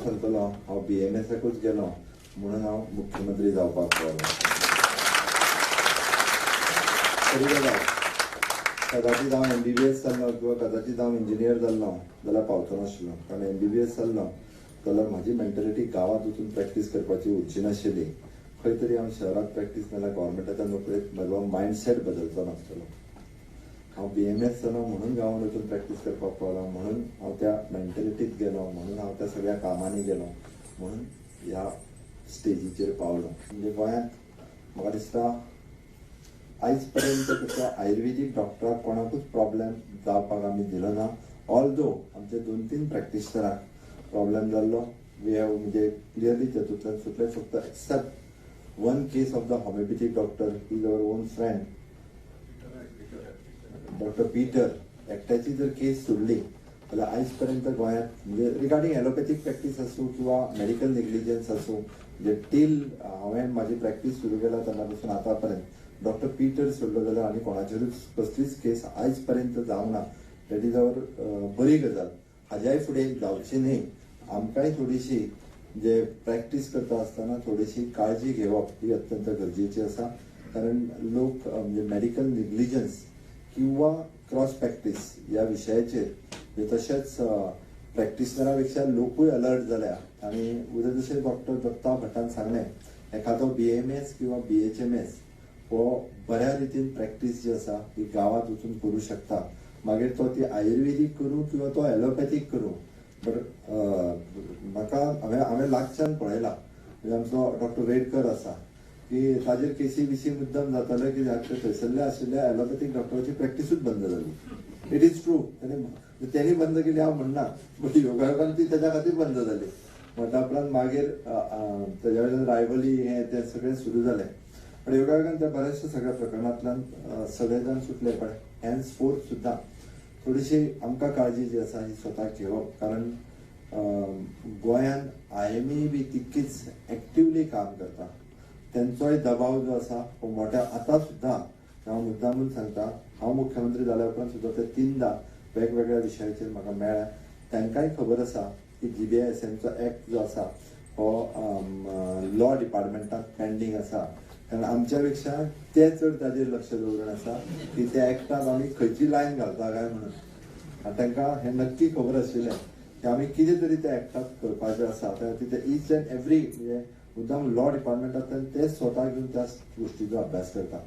सांगतलो हांव BMSकूच गेलो म्हणून हांव मुख्यमंत्री जावपाक पावलो. खरी गजाल कदाचित हांव MBBS जाल्लो किंवा कदाचित हांव इंजिनियर जाल्लो जाल्यार पावतो नाशिल्लो. कारण MBBS जाल्लो जाल्यार म्हाजी मेंटेलिटी गांवांत वचून प्रॅक्टीस करपाची उरची नाशिल्ली. खंय तरी हांव शहरात प्रॅक्टीस नाल्यार गव्हर्मेंटाच्या नोकरेंत म्हजो मायंडसेट बदलचो नासतलो. हांव BMS जालो म्हणून गांवांत वचून प्रॅक्टीस करपाक पावलो, म्हणून हांव त्या मेंटेलिटीत गेलो, म्हणून हांव त्या सगळ्या कामांनी गेलो, म्हणून ह्या स्टेजीचेर पावलो. म्हणजे गोंयांत म्हाका दिसता आयज पर्यंत तसो आयुर्वेदीक डॉक्टराक कोणाकूच प्रॉब्लेम जावपाक आमी दिलो ना. ऑल्दो आमचे 2-3 प्रॅक्टिशनराक प्रॉब्लेम जाल्लो. वी हॅव म्हणजे क्लियरली तेतूंतल्यान सुटले. फक्त except one case of the homeopathic doctor is our own friend doctor Peter एकट्याची जर केस सोडली जाल्यार आयज पर्यंत गोंयांत म्हणजे रिगार्डींग ॲलोपॅथीक प्रॅक्टीस आसूं किंवा मेडिकल नेग्लिजन्स आसूं म्हणजे टील हांवें म्हाजी प्रॅक्टीस सुरू केला तेन्ना पासून आतां पर्यंत डॉक्टर पीटर सोडलो जाल्यार आनी कोणाचेरूच कसलीच केस आयज पर्यंत जावंक ना. दॅट इज अवर बरी गजाल. हाज्याय फुडें जावची न्ही. आमकांय थोडीशी म्हणजे प्रॅक्टीस करता आसतना थोडीशी काळजी घेवप ही अत्यंत गरजेची आसा. कारण लोक म्हणजे मेडिकल नेग्लिजन्स किंवा क्रॉस प्रॅक्टीस ह्या विशयाचेर तशेंच प्रॅक्टिशनरा पेक्षा लोकूय अलर्ट जाल्या. आनी उदे जशें डॉक्टर दत्ता भटान सांगलें एखादो BMS किंवा BHMS हो बऱ्या रितीन प्रॅक्टीस जी आसा ती गांवांत वचून करूं शकता. मागीर तो ती आयुर्वेदीक करूं किंवा तो ॲलोपॅथीक करूं. बट म्हाका हांवें लागच्यान पळयलां म्हणजे आमचो डॉक्टर रेडकर आसा की ताजेर केसी बिसी मुद्दम जाताले की थंयसरले आशिल्ल्या ॲलोपॅथीक डॉक्टराची प्रॅक्टीसूच बंद जाली. It is true. तेणी बंद केली हांव म्हणना, बट योगायोगान ती तेज्या खातीर बंद जाली. म्हणटा उपरांत मागीर तेज्या वयल्यान रायवली हें तें सगळें सुरू जालें. पण योगायोगान त्या बऱ्याचशा सगळ्या प्रकरणांतल्यान सगळे जाण सुटले. पण हॅन्स फोर्थ सुद्दां थोडीशी आमकां काळजी जी आसा ही स्वताक घेवप. कारण गोंयांत IME बी तितकीच एक्टिवली काम करता. तेंचोय दबाव जो आसा हो मोठ्या आतां सुद्दां हांव मुद्दामून सांगता हांव मुख्यमंत्री जाल्या उपरांत सुद्दां ते 3दा वेगवेगळ्या विशयाचेर म्हाका मेळ्ळ्या. तांकांय खबर आसा की GBISMचो एक्ट जो आसा हो लॉ डिपार्टमेंटांत पेंडींग आसा. कारण आमच्या पेक्षा ते चड ताजेर लक्ष दवरून आसा की त्या एक्टाक आमी खंयची लायन घालता काय म्हणून. आनी तांकां हें नक्की खबर आशिल्लें की आमी कितें तरी त्या एक्टाक करपाचें आसा. त्या खातीर ईच एंड एवरी म्हणजे मुद्दाम लॉ डिपार्टमेंटांतल्यान ते स्वता घेवन त्या गोष्टीचो अभ्यास करता.